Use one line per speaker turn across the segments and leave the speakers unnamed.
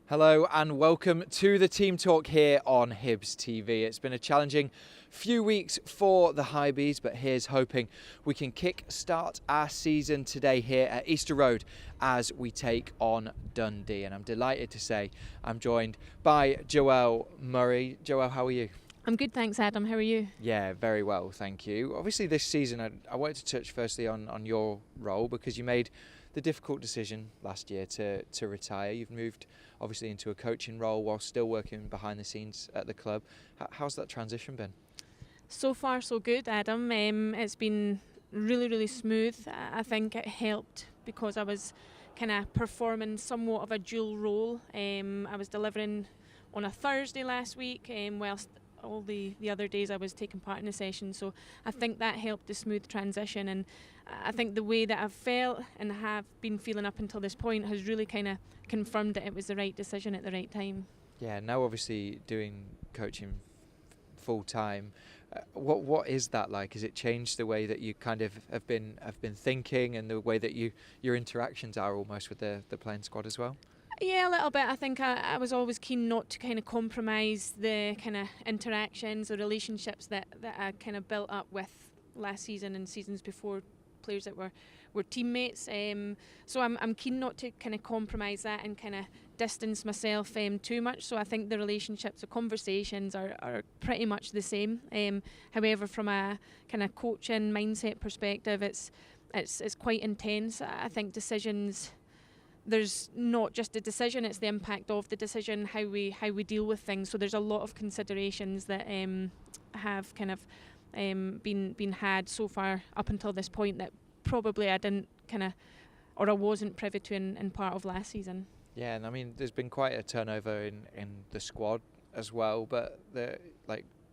Hello and welcome to the Team Talk here on Hibs TV. It's been a challenging few weeks for the Hibs, but here's hoping we can kick-start our season today here at Easter Road as we take on Dundee. And I'm delighted to say I'm joined by Joelle Murray. Joelle, how are you?
I'm good, thanks, Adam. How are you?
Yeah, very well, thank you. Obviously this season, I wanted to touch firstly on your role because you made the difficult decision last year to retire. You've moved obviously into a coaching role while still working behind the scenes at the club. How's that transition been?
So far so good, Adam. It's been really smooth. I think it helped because I was kind of performing somewhat of a dual role. I was delivering on a Thursday last week whilst all the other days I was taking part in the session, so I think that helped the smooth transition, and I think the way that I've felt and have been feeling up until this point has really kind of confirmed that it was the right decision at the right time.
Yeah, now obviously doing coaching full time, what is that like? Has it changed the way that you kind of have been thinking and the way that your interactions are almost with the playing squad as well?
Yeah, a little bit. I think I was always keen not to kind of compromise the kind of interactions or relationships that I kind of built up with last season and seasons before, players that were teammates. So I'm keen not to kind of compromise that and kind of distance myself too much. So I think the relationships, the conversations are pretty much the same. However, from a kind of coaching mindset perspective, it's quite intense. I think decisions, there's not just a decision, it's the impact of the decision, how we deal with things. So there's a lot of considerations that have kind of been had so far up until this point that probably I didn't kind of, or I wasn't privy to in part of last season.
Yeah, and I mean there's been quite a turnover in the squad as well, but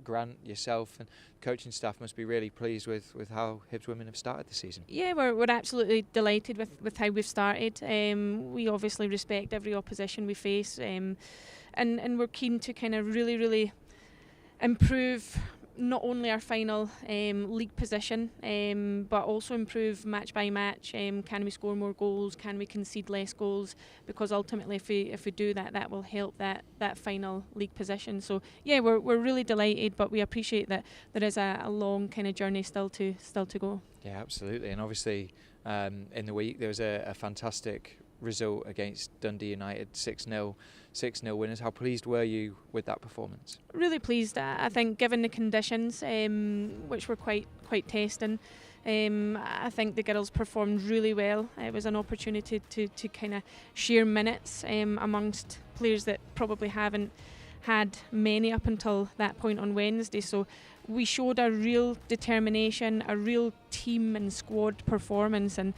Grant, yourself and coaching staff must be really pleased with how Hibs women have started the season.
Yeah, we're absolutely delighted with how we've started. We obviously respect every opposition we face, and we're keen to kind of really improve not only our final league position, but also improve match by match. Can we score more goals? Can we concede less goals? Because ultimately, if we do that, that will help that final league position. So yeah, we're really delighted, but we appreciate that there is a long kind of journey still to go.
Yeah, absolutely, and obviously in the week there was a fantastic result against Dundee United, 6-0 winners. How pleased were you with that performance?
Really pleased. I think given the conditions, which were quite testing, I think the girls performed really well. It was an opportunity to kind of share minutes amongst players that probably haven't had many up until that point on Wednesday. So we showed a real determination, a real team and squad performance, and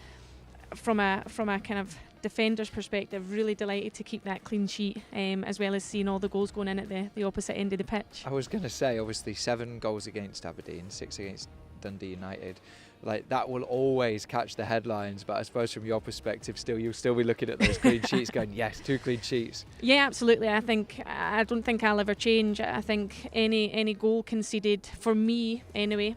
from a kind of defender's perspective, really delighted to keep that clean sheet, as well as seeing all the goals going in at the opposite end of the pitch.
I was going to say, obviously 7 goals against Aberdeen, 6 against Dundee United. Like, that will always catch the headlines, but I suppose from your perspective you'll still be looking at those clean sheets going, yes, 2 clean sheets.
Yeah, absolutely. I don't think I'll ever change. I think any goal conceded, for me anyway,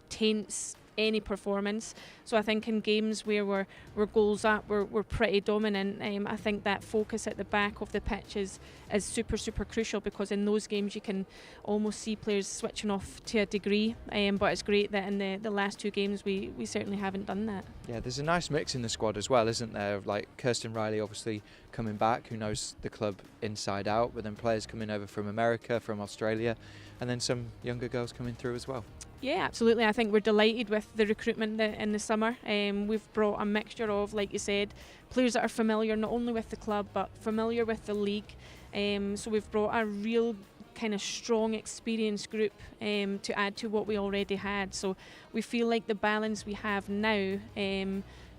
taints any performance. So I think in games where we're goals up, we're pretty dominant. I think that focus at the back of the pitch is super crucial, because in those games you can almost see players switching off to a degree, but it's great that in the last 2 games we certainly haven't done that.
Yeah, there's a nice mix in the squad as well, isn't there? Like Kirsten Riley obviously coming back, who knows the club inside out, but then players coming over from America, from Australia, and then some younger girls coming through as well.
Yeah, absolutely. I think we're delighted with the recruitment in the summer. We've brought a mixture of, like you said, players that are familiar not only with the club but familiar with the league. So we've brought a real kind of strong, experienced group to add to what we already had. So we feel like the balance we have now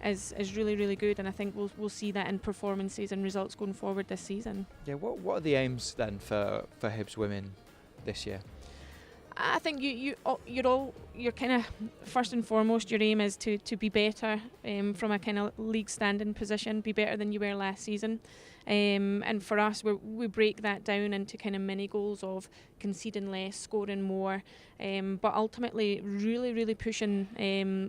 is really good, and I think we'll see that in performances and results going forward this season. Yeah,
what are the aims then for Hibs women this year?
I think you're kind of first and foremost, your aim is to be better from a kind of league standing position, be better than you were last season. And for us, we break that down into kind of mini goals of conceding less, scoring more, but ultimately really pushing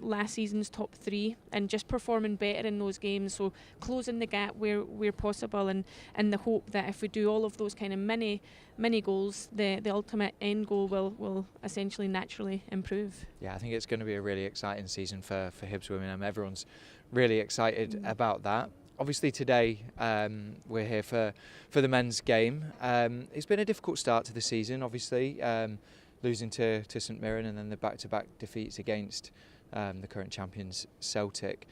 last season's top 3 and just performing better in those games. So closing the gap where possible, and the hope that if we do all of those kind of mini goals, the ultimate end goal will essentially naturally improve.
Yeah, I think it's going to be a really exciting season for Hibs Women. Everyone's really excited about that. Obviously today we're here for the men's game. It's been a difficult start to the season, obviously, losing to St Mirren and then the back-to-back defeats against the current champions Celtic.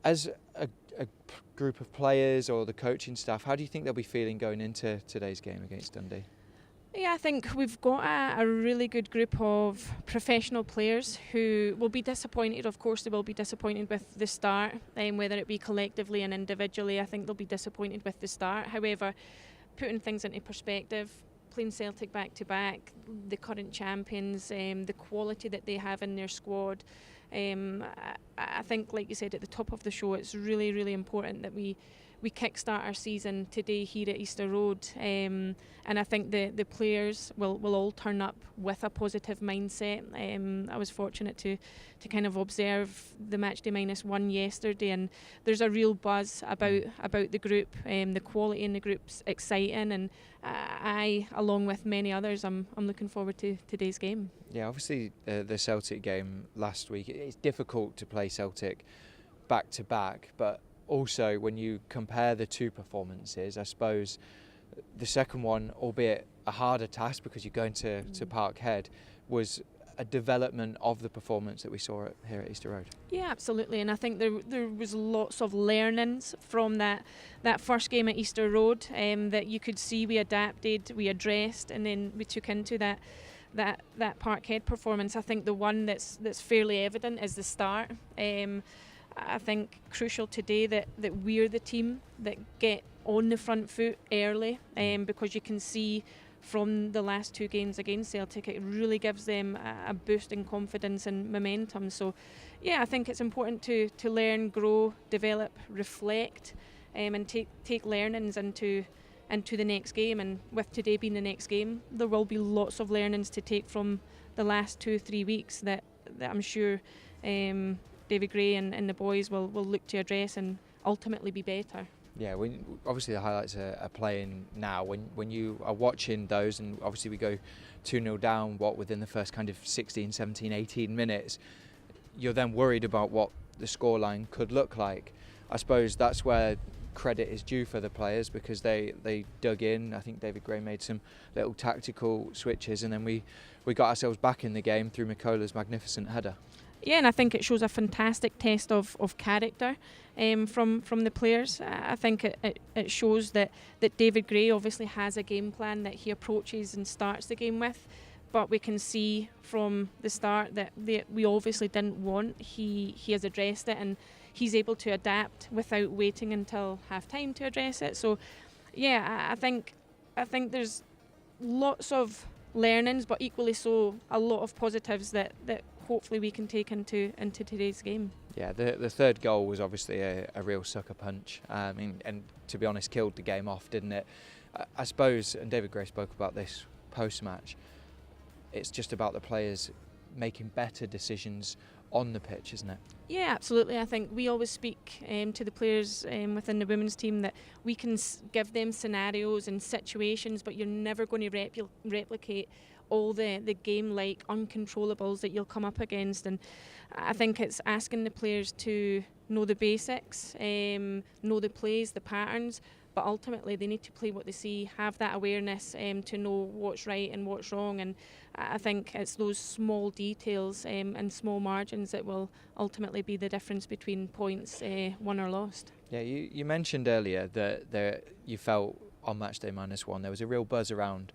As a group of players or the coaching staff, how do you think they'll be feeling going into today's game against Dundee?
Yeah, I think we've got a really good group of professional players who will be disappointed. Of course, they will be disappointed with the start, whether it be collectively and individually. I think they'll be disappointed with the start. However, putting things into perspective, playing Celtic back to back, the current champions, the quality that they have in their squad, I think, like you said at the top of the show, it's really important that we kickstart our season today here at Easter Road, and I think the players will all turn up with a positive mindset. I was fortunate to kind of observe the matchday -1 yesterday, and there's a real buzz about the group. The quality in the group's exciting, and I, along with many others, I'm looking forward to today's game.
Yeah, obviously the Celtic game last week, it's difficult to play Celtic back to back, but also when you compare the two performances, I suppose the second one, albeit a harder task because you're going to Parkhead, was a development of the performance that we saw here at Easter Road.
Yeah, absolutely, and I think there was lots of learnings from that first game at Easter Road, that you could see we adapted, we addressed, and then we took into that Parkhead performance. I think the one that's fairly evident is the start. I think crucial today that we're the team that get on the front foot early, because you can see from the last 2 games against Celtic, it really gives them a boost in confidence and momentum. So yeah, I think it's important to learn, grow, develop, reflect, and take learnings into the next game. And with today being the next game, there will be lots of learnings to take from the last 2-3 weeks that I'm sure David Gray and the boys will look to address and ultimately be better.
Yeah, obviously the highlights are playing now. When you are watching those, and obviously we go 2-0 down, within the first kind of 16, 17, 18 minutes, you're then worried about what the scoreline could look like. I suppose that's where credit is due for the players, because they dug in. I think David Gray made some little tactical switches, and then we got ourselves back in the game through Mikola's magnificent header.
Yeah, and I think it shows a fantastic test of character from the players. I think it shows that David Gray obviously has a game plan that he approaches and starts the game with, but we can see from the start that we obviously didn't want. He has addressed it, and he's able to adapt without waiting until half-time to address it. So yeah, I think there's lots of learnings, but equally so a lot of positives that hopefully we can take into today's game.
Yeah, the third goal was obviously a real sucker punch, and to be honest, killed the game off, didn't it? I suppose, and David Gray spoke about this post-match, it's just about the players making better decisions on the pitch, isn't it?
Yeah, absolutely. I think we always speak to the players within the women's team that we can give them scenarios and situations, but you're never going to replicate all the game-like uncontrollables that you'll come up against. And I think it's asking the players to know the basics, know the plays, the patterns, but ultimately they need to play what they see, have that awareness to know what's right and what's wrong. And I think it's those small details and small margins that will ultimately be the difference between points won or lost.
Yeah, you mentioned earlier that you felt on matchday -1 there was a real buzz around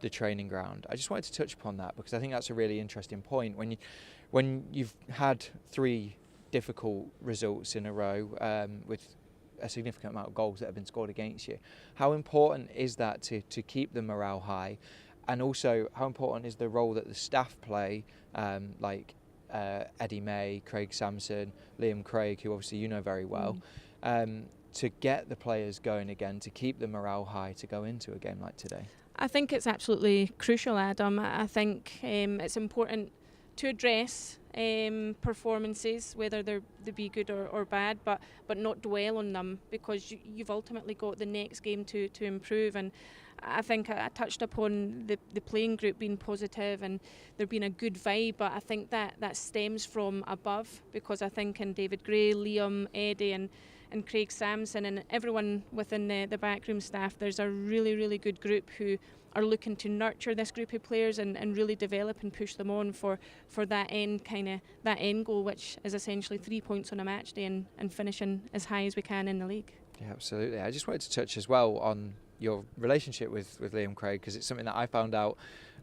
the training ground. I just wanted to touch upon that because I think that's a really interesting point. When you've had 3 difficult results in a row with a significant amount of goals that have been scored against you, how important is that to keep the morale high? And also, how important is the role that the staff play, like Eddie May, Craig Sampson, Liam Craig, who obviously you know very well, to get the players going again, to keep the morale high to go into a game like today?
I think it's absolutely crucial, Adam. I think it's important to address performances, whether they be good or bad, but not dwell on them, because you've ultimately got the next game to improve. And I think I touched upon the playing group being positive and there being a good vibe, but I think that stems from above, because I think in David Gray, Liam, Eddie and Craig Samson and everyone within the backroom staff, there's a really, really good group who are looking to nurture this group of players and really develop and push them on for that end goal, which is essentially 3 points on a match day and finishing as high as we can in the league.
Yeah, absolutely. I just wanted to touch as well on your relationship with Liam Craig, because it's something that I found out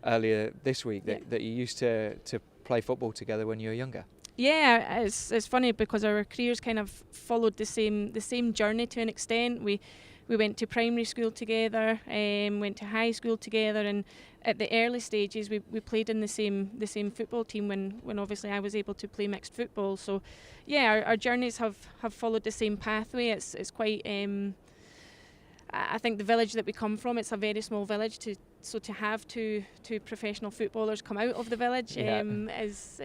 earlier this week, that you used to play football together when you were younger.
Yeah, it's funny because our careers kind of followed the same journey to an extent. We went to primary school together, went to high school together, and at the early stages we played in the same football team when obviously I was able to play mixed football. So yeah, our journeys have followed the same pathway. It's quite I think the village that we come from, it's a very small village, so to have two professional footballers come out of the village is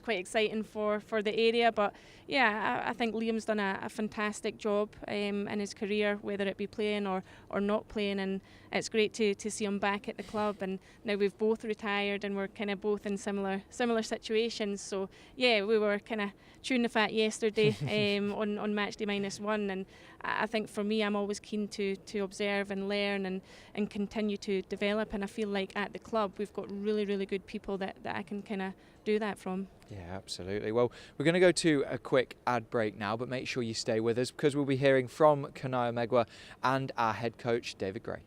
quite exciting for the area. But yeah, I think Liam's done a fantastic job in his career, whether it be playing or not playing, and it's great to see him back at the club. And now we've both retired and we're kind of both in similar situations. So yeah, we were kind of chewing the fat yesterday on match day -1, and I think for me, I'm always keen to observe and learn and continue to develop, and I feel like at the club we've got really, really good people that I can kind of do that from.
Yeah, absolutely. Well, we're going to go to a quick ad break now, but make sure you stay with us, because we'll be hearing from Cano Megwa and our head coach David Gray.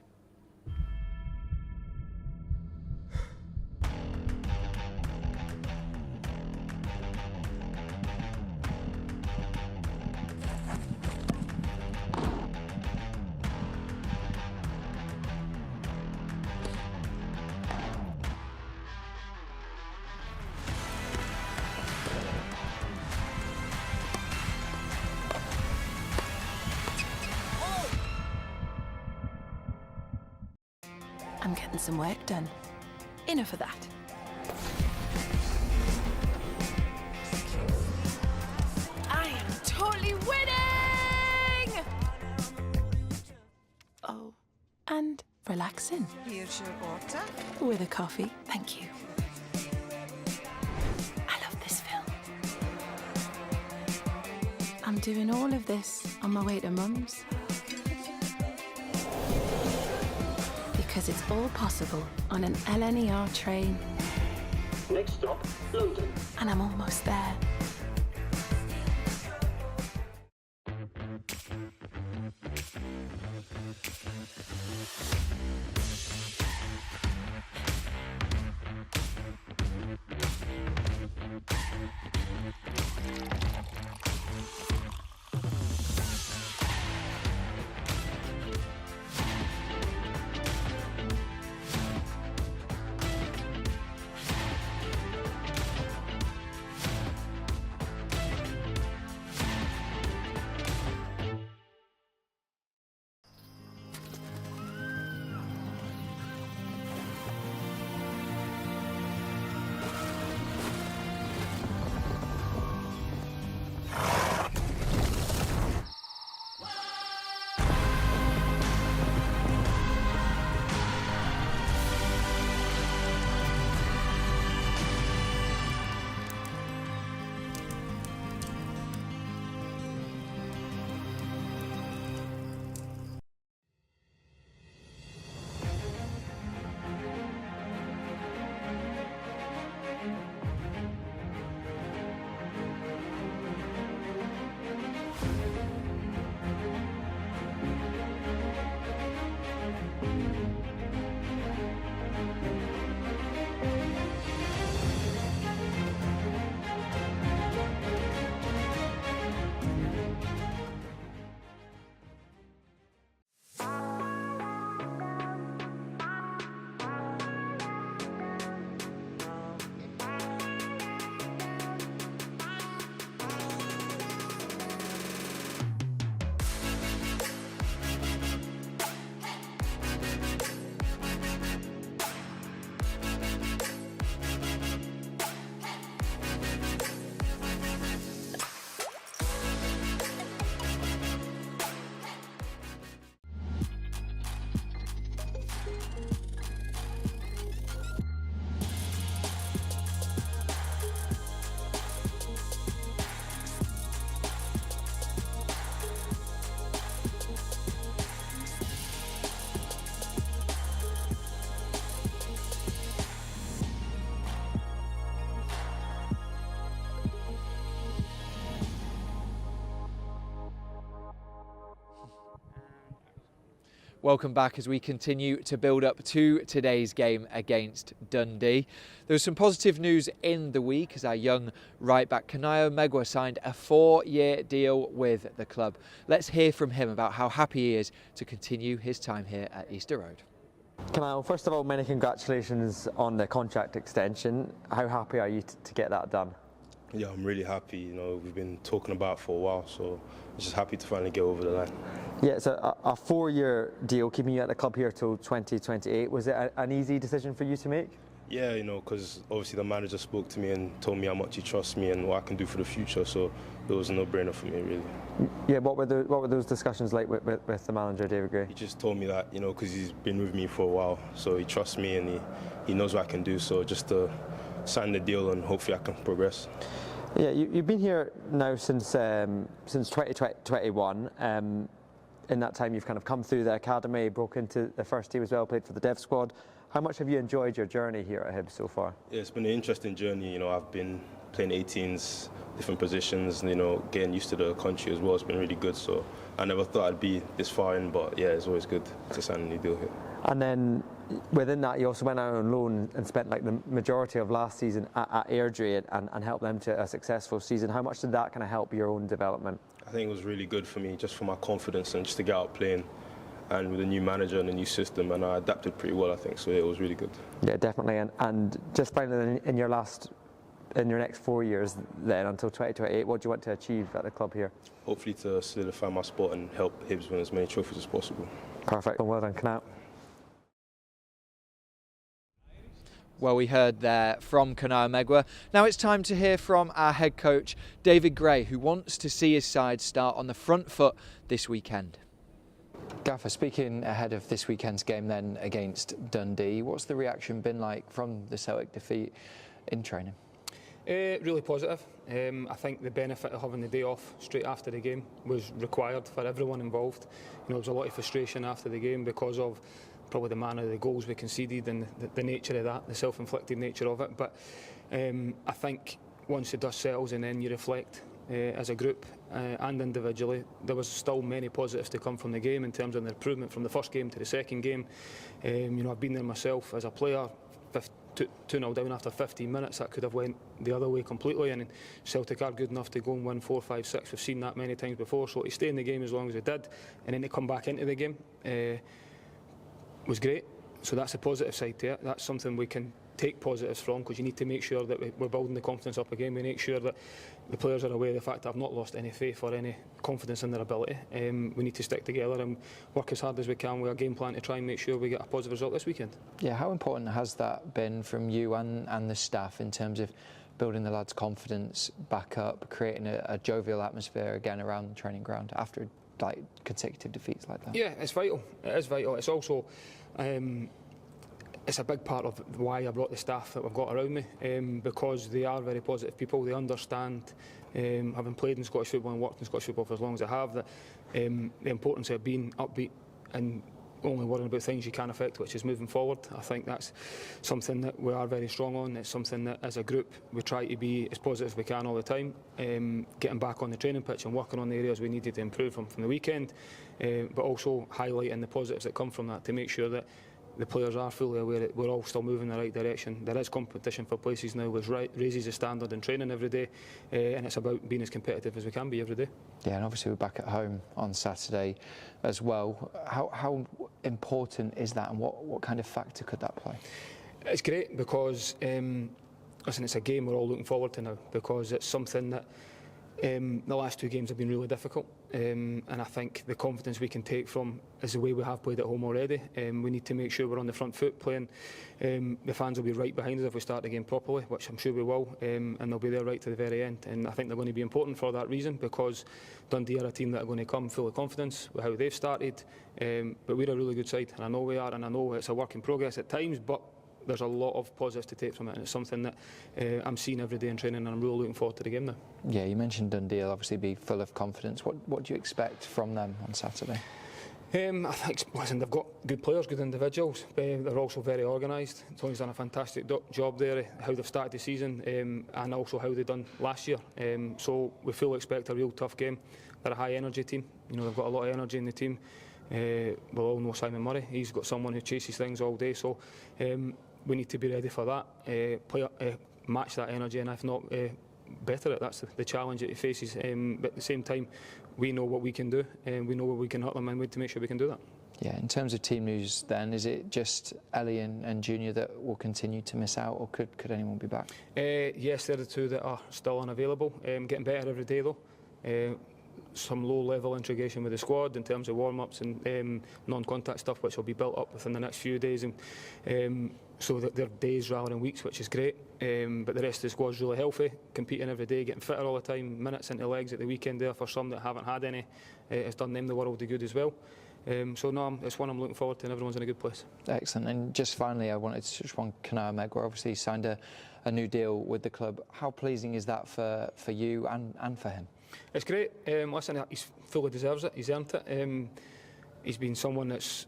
I'm getting some work done. Enough of that. I am totally winning! Oh, and relaxing.
Here's your water.
With a coffee, thank you. I love this film. I'm doing all of this on my way to Mum's. Because it's all possible on an LNER train.
Next stop, London.
And I'm almost there.
Welcome back as we continue to build up to today's game against Dundee. There was some positive news in the week as our young right-back Cano signed a 4-year deal with the club. Let's hear from him about how happy he is to continue his time here at Easter Road.
Cano, first of all, many congratulations on the contract extension. How happy are you to get that done?
Yeah, I'm really happy. You know, we've been talking about it for a while, so I'm just happy to finally get over the line.
Yeah, it's a 4-year deal, keeping you at the club here till 2028. Was it an easy decision for you to make?
Yeah, you know, because obviously the manager spoke to me and told me how much he trusts me and what I can do for the future, so it was a no-brainer for me, really.
Yeah, what were those discussions like with the manager, David Gray?
He just told me that, you know, because he's been with me for a while, so he trusts me and he knows what I can do, so just to sign the deal and hopefully I can progress.
Yeah, you've been here now since 2021. In that time, you've kind of come through the academy, broke into the first team as well, played for the dev squad. How much have you enjoyed your journey here at Hibs so far?
Yeah, it's been an interesting journey. You know, I've been playing 18s, different positions, you know, getting used to the country as well. It's been really good. So I never thought I'd be this far in, but yeah, it's always good to sign a new deal here.
And then within that, you also went out on loan and spent like the majority of last season at Airdrie and helped them to a successful season. How much did that kind of help your own development? I
think it was really good for me, just for my confidence and just to get out playing, and with a new manager and a new system, and I adapted pretty well, I think. So yeah, it was really good. Yeah,
definitely. And just finally, in your next 4 years, then until 2028, what do you want to achieve at the club here?
Hopefully to solidify my spot and help Hibs win as many trophies as possible.
Perfect. Well done, Cano.
Well, we heard there from Cano. Now it's time to hear from our head coach, David Gray, who wants to see his side start on the front foot this weekend.
Gaffer, speaking ahead of this weekend's game then against Dundee, what's the reaction been like from the Celtic defeat in training?
Really positive. I think the benefit of having the day off straight after the game was required for everyone involved. You know, there was a lot of frustration after the game because of probably the manner of the goals we conceded and the nature of that, the self-inflicted nature of it. But I think once the dust settles and then you reflect as a group and individually, there was still many positives to come from the game in terms of the improvement from the first game to the second game. You know, I've been there myself as a player. 2-0 down after 15 minutes, that could have went the other way completely, and Celtic are good enough to go and win 4, 5, 6. We've seen that many times before, so to stay in the game as long as they did and then to come back into the game was great. So that's a positive side to it. That's something we can take positives from, because you need to make sure that we're building the confidence up again. We make sure that the players are aware of the fact that I've not lost any faith or any confidence in their ability. We need to stick together and work as hard as we can with our game plan to try and make sure we get a positive result this weekend.
Yeah, how important has that been from you and the staff in terms of building the lads' confidence back up, creating a jovial atmosphere again around the training ground after like consecutive defeats like that?
Yeah, it's vital. It is vital. It's also it's a big part of why I brought the staff that we've got around me, because they are very positive people. They understand, having played in Scottish football and worked in Scottish football for as long as I have, that the importance of being upbeat and only worrying about things you can affect, which is moving forward. I think that's something that we are very strong on. It's something that as a group we try to be as positive as we can all the time, getting back on the training pitch and working on the areas we needed to improve from the weekend, but also highlighting the positives that come from that to make sure that the players are fully aware that we're all still moving in the right direction. There is competition for places now, which raises the standard in training every day, and it's about being as competitive as we can be every day.
Yeah, and obviously we're back at home on Saturday as well. How important is that, and what kind of factor could that play?
It's great because, listen, it's a game we're all looking forward to now, because it's something that the last 2 games have been really difficult, and I think the confidence we can take from is the way we have played at home already. We need to make sure we're on the front foot playing. The fans will be right behind us if we start the game properly, which I'm sure we will, and they'll be there right to the very end. And I think they're going to be important for that reason, because Dundee are a team that are going to come full of confidence with how they've started, but we're a really good side, and I know we are, and I know it's a work in progress at times, but there's a lot of positives to take from it, and it's something that I'm seeing every day in training, and I'm really looking forward to the game now. Yeah,
you mentioned Dundee will obviously be full of confidence. What do you expect from them on Saturday?
I think, listen, they've got good players, good individuals. They're also very organised. Tony's done a fantastic job there, how they've started the season, and also how they've done last year. So we fully expect a real tough game. They're a high energy team. You know, they've got a lot of energy in the team. We'll all know Simon Murray. He's got someone who chases things all day, so we need to be ready for that, match that energy, and if not, better it. That's the challenge that he faces. But at the same time, we know what we can do, and we know where we can hurt them, and we need to make sure we can do that.
Yeah, in terms of team news then, is it just Ellie and Junior that will continue to miss out, or could anyone be back?
Yes, they're the two that are still unavailable. Getting better every day though. Some low-level integration with the squad in terms of warm-ups and non-contact stuff, which will be built up within the next few days, and so that they're days rather than weeks, which is great. But the rest of the squad's really healthy, competing every day, getting fitter all the time, minutes into legs at the weekend there for some that haven't had any. It's done them the world of good as well. So no, it's one I'm looking forward to, and everyone's in a good place. Excellent. And just finally, I wanted to touch on Cano Megwa. Obviously, he signed a new deal with the club. How pleasing is that for you and for him? It's great. Listen, he fully deserves it. He's earned it. He's been someone that's,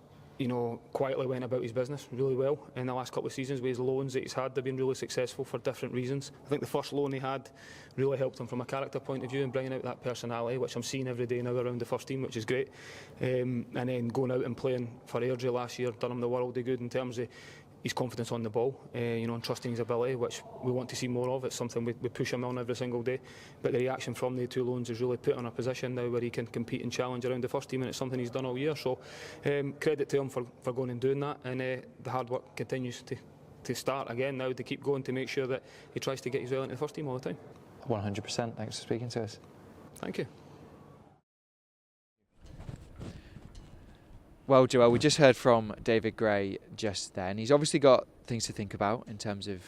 quietly went about his business really well in the last couple of seasons. With his loans that he's had, they've been really successful for different reasons. I think the first loan he had really helped him from a character point of view and bringing out that personality, which I'm seeing every day now around the first team, which is great. And then going out and playing for Airdrie last year done him the world of good in terms of his confidence on the ball, and trusting his ability, which we want to see more of. It's something we push him on every single day. But the reaction from the two loans is really put in a position now where he can compete and challenge around the first team, and it's something he's done all year. So credit to him for going and doing that, and the hard work continues to start again now, to keep going to make sure that he tries to get his way into the first team all the time. 100%. Thanks for speaking to us. Thank you.
Well, Joelle, we just heard from David Gray just then. He's obviously got things to think about in terms of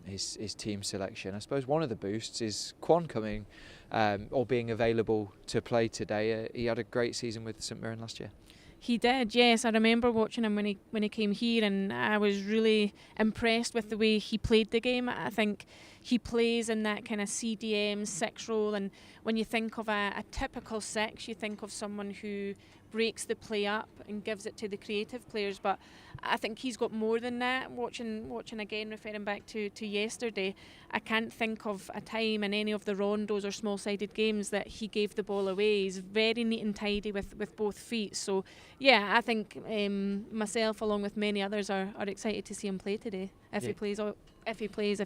his team selection. I suppose one of the boosts is Quan coming or being available to play today. He had a great season with St Mirren last year.
He did, yes. I remember watching him when he came here, and I was really impressed with the way he played the game. I think he plays in that kind of CDM 6 role, and when you think of a typical 6, you think of someone who breaks the play up and gives it to the creative players, but I think he's got more than that. Watching again, referring back to yesterday, I can't think of a time in any of the rondos or small-sided games that he gave the ball away. He's very neat and tidy with both feet. So yeah, I think myself along with many others are excited to see him play today if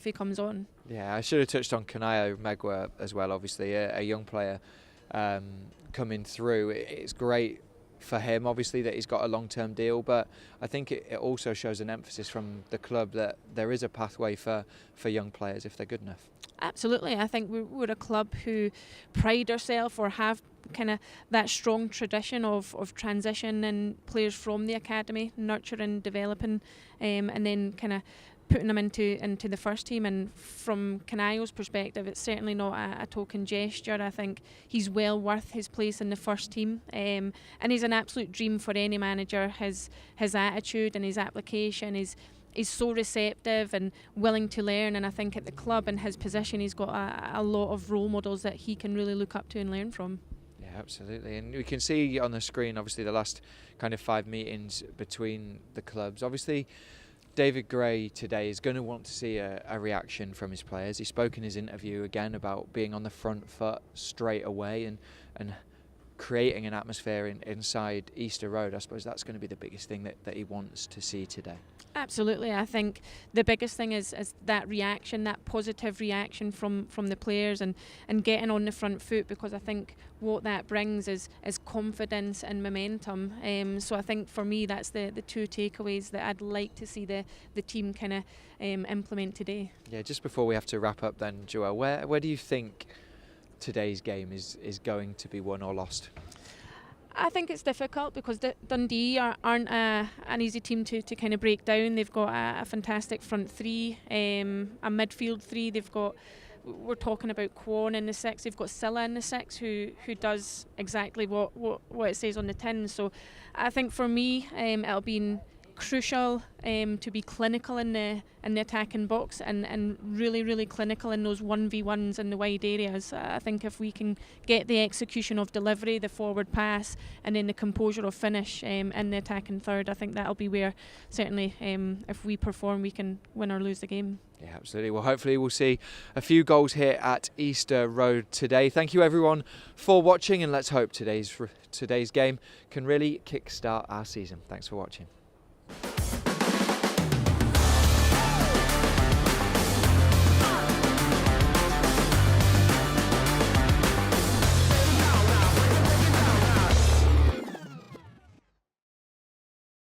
he comes on.
Yeah, I should have touched on Cano Megwa as well. Obviously a young player coming through. It's great for him, obviously, that he's got a long-term deal, but I think it also shows an emphasis from the club that there is a pathway for young players if they're good enough. Absolutely. I think we're a club who pride ourselves or have kind of that strong tradition of transition and players from the academy, nurturing, developing, and then kind of putting them into the first team. And from Canayo's perspective, it's certainly not a token gesture. I think he's well worth his place in the first team, and he's an absolute dream for any manager. His attitude and his application is so receptive and willing to learn, and I think at the club and his position he's got a lot of role models that he can really look up to and learn from. Yeah, absolutely. And we can see on the screen obviously the last kind of 5 meetings between the clubs. Obviously David Gray today is going to want to see a reaction from his players. He spoke in his interview again about being on the front foot straight away and creating an atmosphere inside Easter Road. I suppose that's going to be the biggest thing that he wants to see today. Absolutely. I think the biggest thing is that reaction, that positive reaction from the players and getting on the front foot, because I think what that brings is confidence and momentum. So I think for me that's the 2 takeaways that I'd like to see the team kind of implement today. Yeah, just before we have to wrap up then, Joelle, where do you think today's game is going to be won or lost? I think it's difficult because Dundee aren't an easy team to kind of break down. They've got a fantastic front 3, a midfield 3. We're talking about Quan in the 6. They've got Silla in the 6 who does exactly what it says on the tin. So I think for me it'll be
crucial to be clinical in the attacking box and really clinical in those 1v1s in the wide areas. I think if we can get the execution of delivery, the forward pass, and then the composure of finish in the attacking third, I think that'll be where certainly if we perform, we can win or lose the game.
Yeah, absolutely. Well, hopefully we'll see a few goals here at Easter Road today. Thank you everyone for watching, and let's hope today's game can really kick-start our season. Thanks for watching.